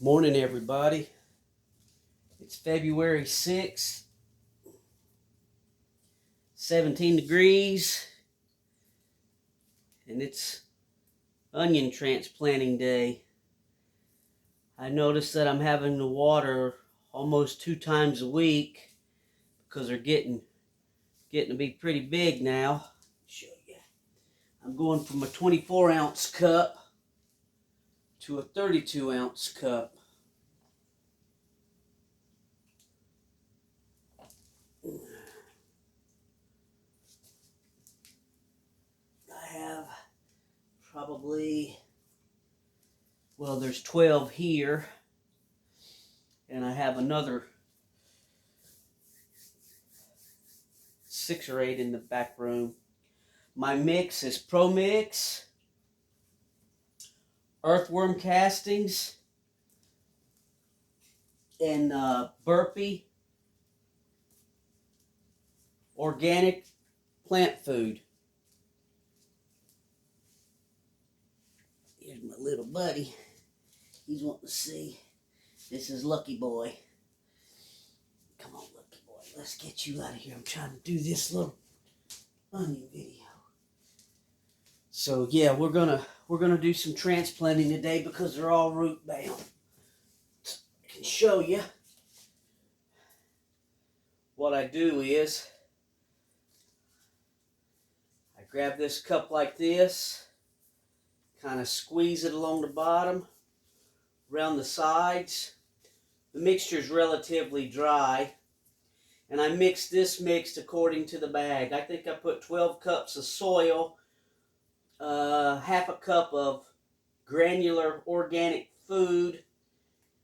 Morning, everybody. It's February 6th, 17 degrees, and it's onion transplanting day. I noticed that I'm having to water almost 2 times a week because they're getting to be pretty big now. Show you. I'm going from a 24-ounce cup to a 32-ounce cup. I have probably, well, there's 12 here, and I have another 6 or 8 in the back room. My mix is Pro Mix, earthworm castings, and Burpee organic plant food. Here's my little buddy. He's wanting to see. This is Lucky Boy. Come on, Lucky Boy. Let's get you out of here. I'm trying to do this little onion video. So yeah, we're gonna do some transplanting today because they're all root bound. I can show you. What I do is I grab this cup like this, kind of squeeze it along the bottom, around the sides. The mixture is relatively dry, and I mix this mixed according to the bag. I think I put 12 cups of soil, half a cup of granular organic food,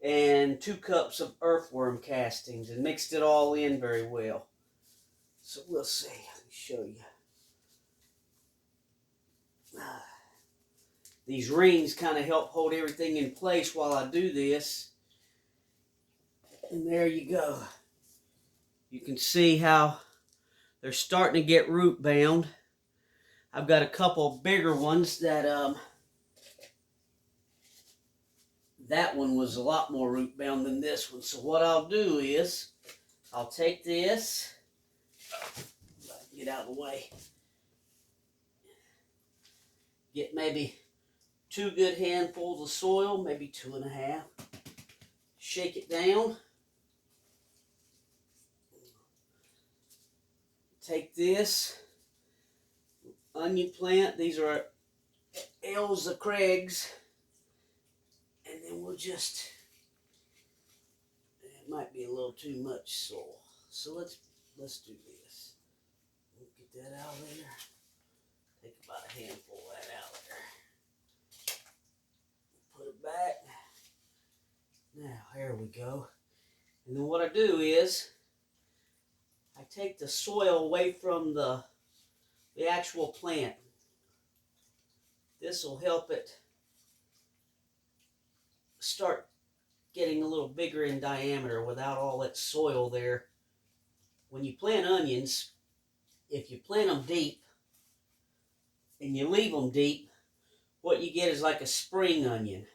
and 2 cups of earthworm castings, and mixed it all in very well. So we'll see. Let me show you. These rings kind of help hold everything in place while I do this. And there you go. You can see how they're starting to get root bound. I've got a couple bigger ones that that one was a lot more root bound than this one. So what I'll do is I'll take this, get out of the way, get maybe 2 good handfuls of soil, maybe 2.5, shake it down, take this onion plant, these are Elza Craig's, and then we'll just, it might be a little too much soil, so let's do this. We'll get that out of there. Take about a handful of that out of there. Put it back. Now, here we go. And then what I do is I take the soil away from the actual plant. This will help it start getting a little bigger in diameter without all that soil there. When you plant onions, if you plant them deep and you leave them deep, what you get is like a spring onion.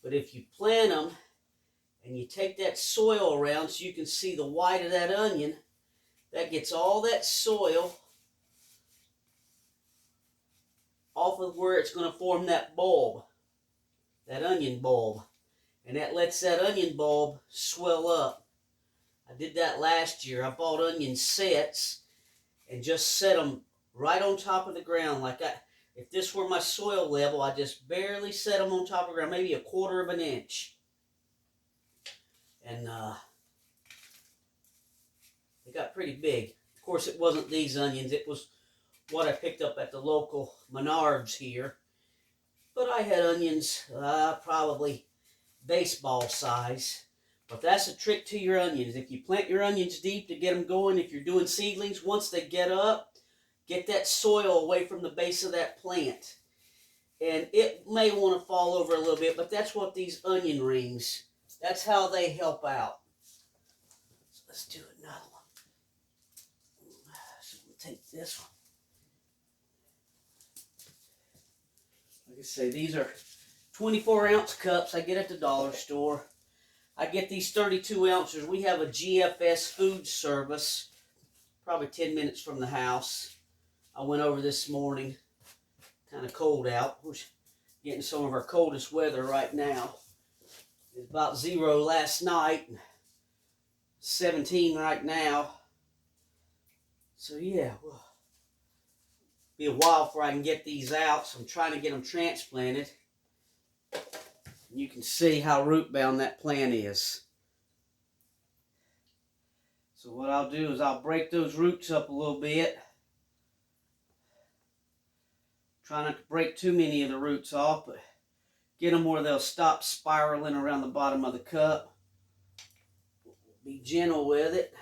But if you plant them and you take that soil around so you can see the white of that onion, that gets all that soil off of where it's going to form that bulb, that onion bulb. And that lets that onion bulb swell up. I did that last year. I bought onion sets and just set them right on top of the ground. Like if this were my soil level, I just barely set them on top of the ground, maybe 1/4 of an inch. And they got pretty big. Of course, it wasn't these onions. It was what I picked up at the local Menards here. But I had onions probably baseball size. But that's a trick to your onions. If you plant your onions deep to get them going, if you're doing seedlings, once they get up, get that soil away from the base of that plant. And it may want to fall over a little bit, but that's what these onion rings, that's how they help out. So let's do another one. So we'll take this one. Like I say, these are 24-ounce cups I get at the dollar store. I get these 32 ounces. We have a GFS food service, probably 10 minutes from the house. I went over this morning, kind of cold out. We're getting some of our coldest weather right now. It's about 0 last night, 17 right now. So yeah, well, be a while before I can get these out, so I'm trying to get them transplanted. You can see how root bound that plant is. So what I'll do is I'll break those roots up a little bit. Try not to break too many of the roots off, but get them where they'll stop spiraling around the bottom of the cup. Be gentle with it.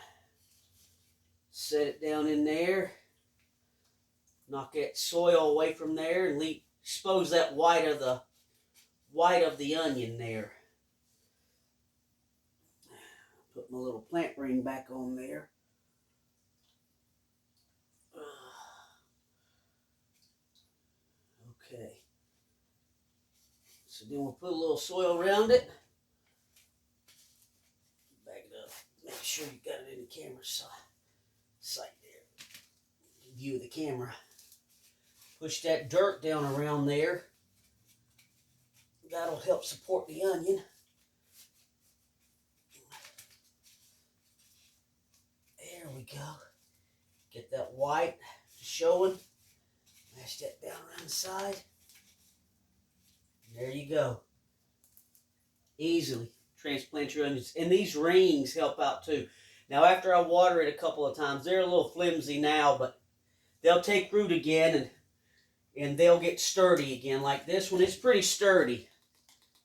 Set it down in there. Knock that soil away from there and expose that white of the onion there. Put my little plant ring back on there. Okay. So then we'll put a little soil around it. Back it up. Make sure you got it in the camera sight there. View of the camera. Push that dirt down around there. That'll help support the onion. There we go. Get that white showing. Mash that down around the side. There you go. Easily transplant your onions. And these rings help out too. Now after I water it a couple of times, they're a little flimsy now, but they'll take root again and they'll get sturdy again. Like this one, it's pretty sturdy.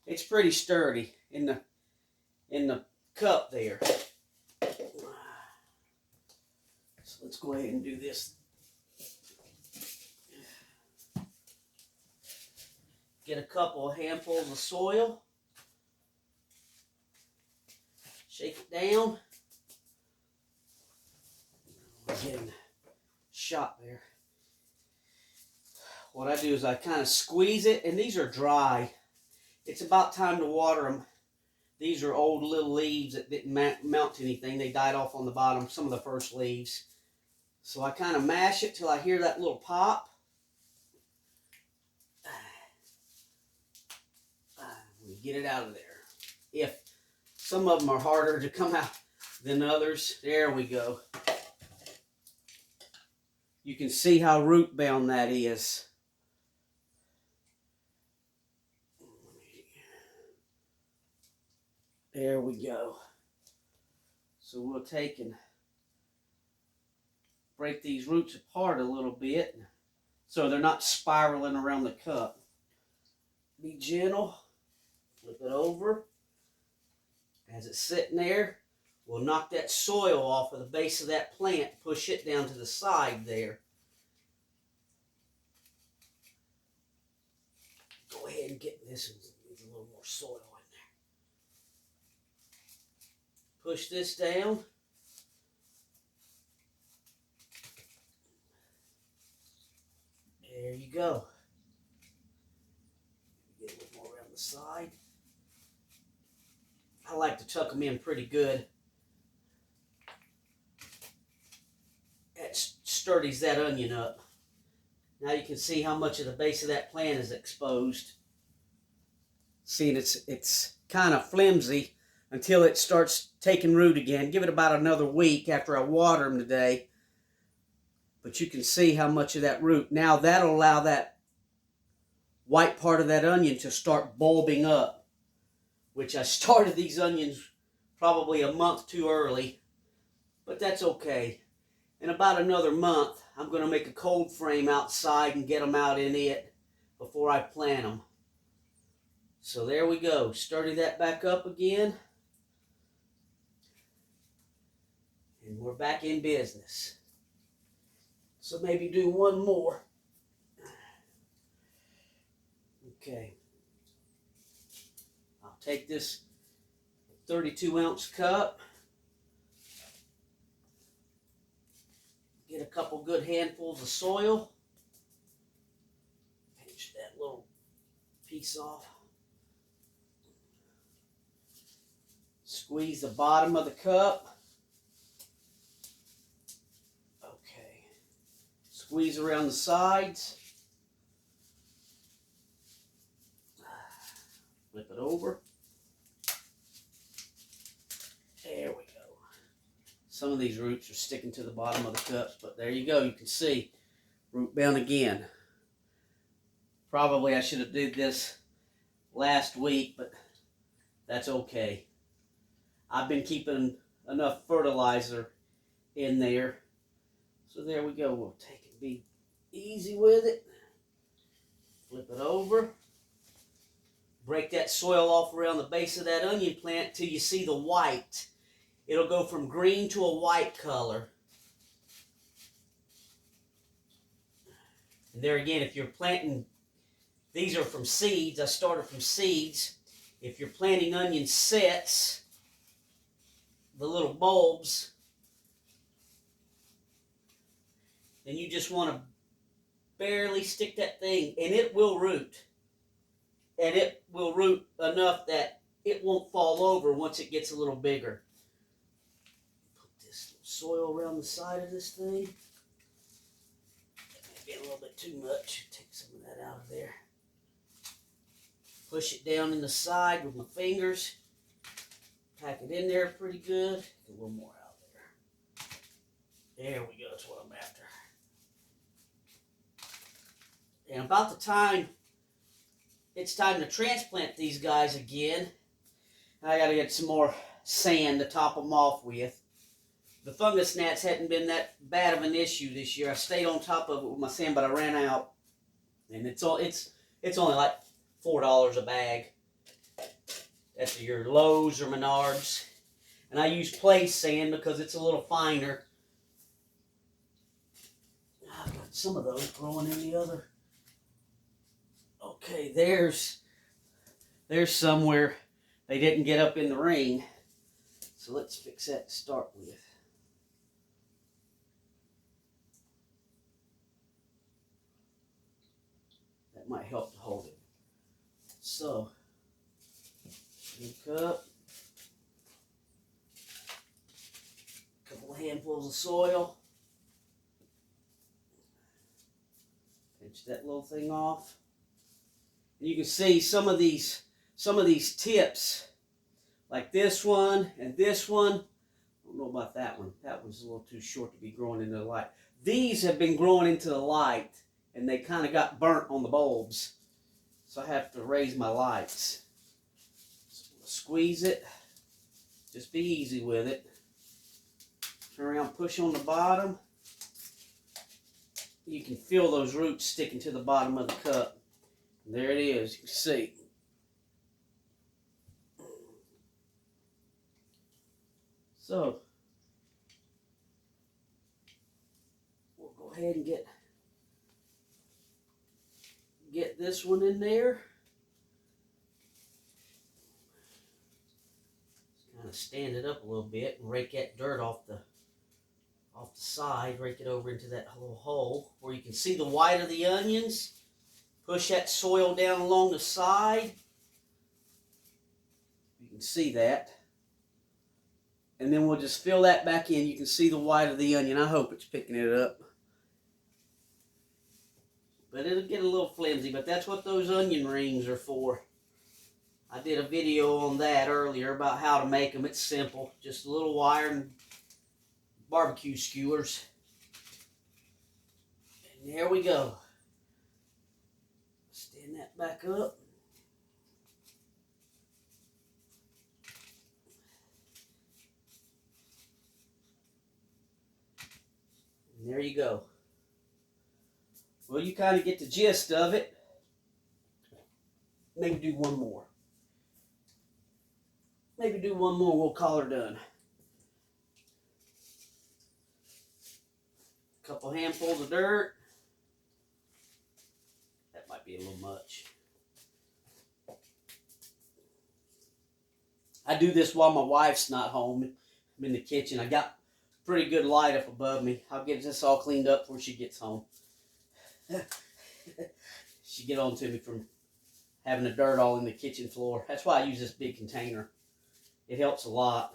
It's pretty sturdy in the cup there. So let's go ahead and do this. Get a couple of handfuls of soil. Shake it down. I'm getting shot there. What I do is I kind of squeeze it, and these are dry. It's about time to water them. These are old little leaves that didn't mount to anything. They died off on the bottom, some of the first leaves. So I kind of mash it till I hear that little pop. We get it out of there. If some of them are harder to come out than others, there we go. You can see how root bound that is. There we go. So we'll take and break these roots apart a little bit so they're not spiraling around the cup. Be gentle. Flip it over. As it's sitting there, we'll knock that soil off of the base of that plant, push it down to the side there. Go ahead and get this and get a little more soil in there. Push this down. There you go. Get a little more around the side. I like to tuck them in pretty good. That sturdies that onion up. Now you can see how much of the base of that plant is exposed. See, it's kind of flimsy until it starts taking root again. Give it about another week after I water them today. But you can see how much of that root. Now that'll allow that white part of that onion to start bulbing up. Which I started these onions probably a month too early. But that's okay. In about another month, I'm going to make a cold frame outside and get them out in it before I plant them. So there we go. Sturdy that back up again. And we're back in business. So maybe do one more. Okay. I'll take this 32-ounce cup. Get a couple good handfuls of soil. Pinch that little piece off. Squeeze the bottom of the cup. Okay. Squeeze around the sides. Flip it over. There we go. Some of these roots are sticking to the bottom of the cups, but there you go. You can see root bound again. Probably I should have did this last week, but that's okay. I've been keeping enough fertilizer in there. So there we go. We'll take it, be easy with it. Flip it over. Break that soil off around the base of that onion plant till you see the white. It'll go from green to a white color. And there again, if you're planting, these are from seeds. I started from seeds. If you're planting onion sets, the little bulbs, then you just want to barely stick that thing, and it will root. And it will root enough that it won't fall over once it gets a little bigger. Put this soil around the side of this thing. That may be a little bit too much. Take some of that out of there. Push it down in the side with my fingers. Pack it in there pretty good. Get a little more out there. There we go. That's what I'm after. And about the time it's time to transplant these guys again, I got to get some more sand to top them off with. The fungus gnats hadn't been that bad of an issue this year. I stayed on top of it with my sand, but I ran out, and it's only like $4 a bag at your Lowe's or Menards. And I use place sand because it's a little finer. I've got some of those growing in the other. Okay, there's somewhere they didn't get up in the ring. So let's fix that to start with. That might help to hold it. So, new cup. A couple of handfuls of soil. Pinch that little thing off. And you can see some of these tips, like this one and this one. I don't know about that one. That one's a little too short to be growing into the light. These have been growing into the light, and they kind of got burnt on the bulbs. So I have to raise my lights. So squeeze it. Just be easy with it. Turn around, push on the bottom. You can feel those roots sticking to the bottom of the cup. And there it is, you can see. So, we'll go ahead and get this one in there. Just kind of stand it up a little bit and rake that dirt off the side. Rake it over into that little hole where you can see the white of the onions. Push that soil down along the side. You can see that. And then we'll just fill that back in. You can see the white of the onion. I hope it's picking it up. But it'll get a little flimsy, but that's what those onion rings are for. I did a video on that earlier about how to make them. It's simple. Just a little wire and barbecue skewers. And there we go. Stand that back up. And there you go. Well, you kind of get the gist of it. Maybe do one more. Maybe do one more, we'll call her done. A couple handfuls of dirt. That might be a little much. I do this while my wife's not home. I'm in the kitchen. I got pretty good light up above me. I'll get this all cleaned up before she gets home. She get on to me from having the dirt all in the kitchen floor. That's why I use this big container. It helps a lot.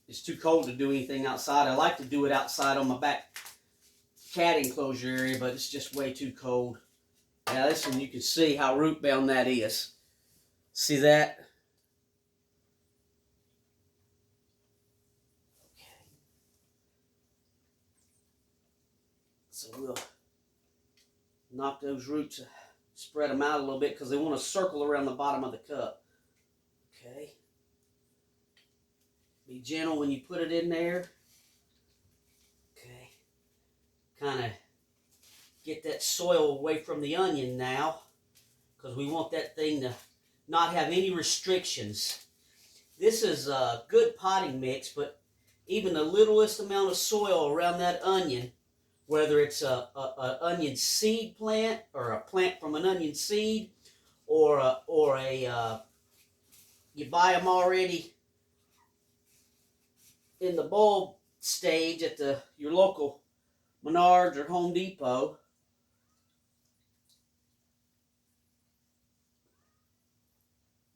It's too cold to do anything outside. I like to do it outside on my back cat enclosure area, but it's just way too cold. Now this one, you can see how root bound that is. See that? Okay. So we'll knock those roots, spread them out a little bit because they want to circle around the bottom of the cup. Okay. Be gentle when you put it in there. Okay. Kind of get that soil away from the onion now, because we want that thing to not have any restrictions. This is a good potting mix, but even the littlest amount of soil around that onion, whether it's a onion seed plant or a plant from an onion seed, or you buy them already in the bulb stage at your local Menards or Home Depot.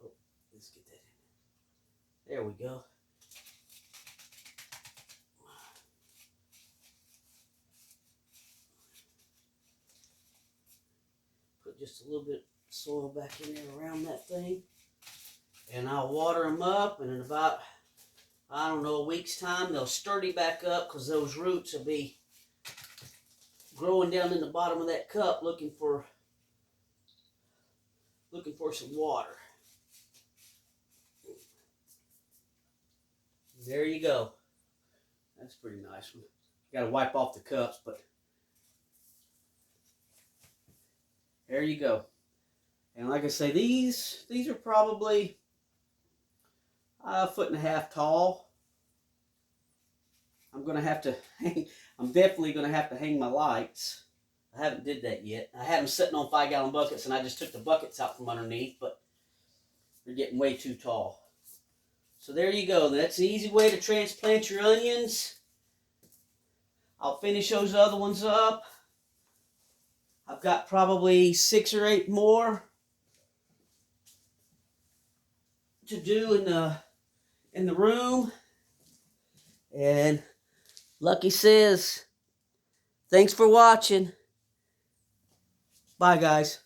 Oh, let's get that in. There we go. Put just a little bit of soil back in there around that thing. And I'll water them up, and in about, I don't know, a week's time, they'll sturdy back up because those roots will be growing down in the bottom of that cup looking for some water. There you go. That's a pretty nice one. Got to wipe off the cups, but there you go. And like I say, these are probably a 1.5 feet tall. I'm definitely gonna have to hang my lights. I haven't did that yet. I have them sitting on 5-gallon buckets, and I just took the buckets out from underneath, but they're getting way too tall. So there you go. That's an easy way to transplant your onions. I'll finish those other ones up. I've got probably 6 or 8 more to do in the room. And Lucky says, thanks for watching. Bye, guys.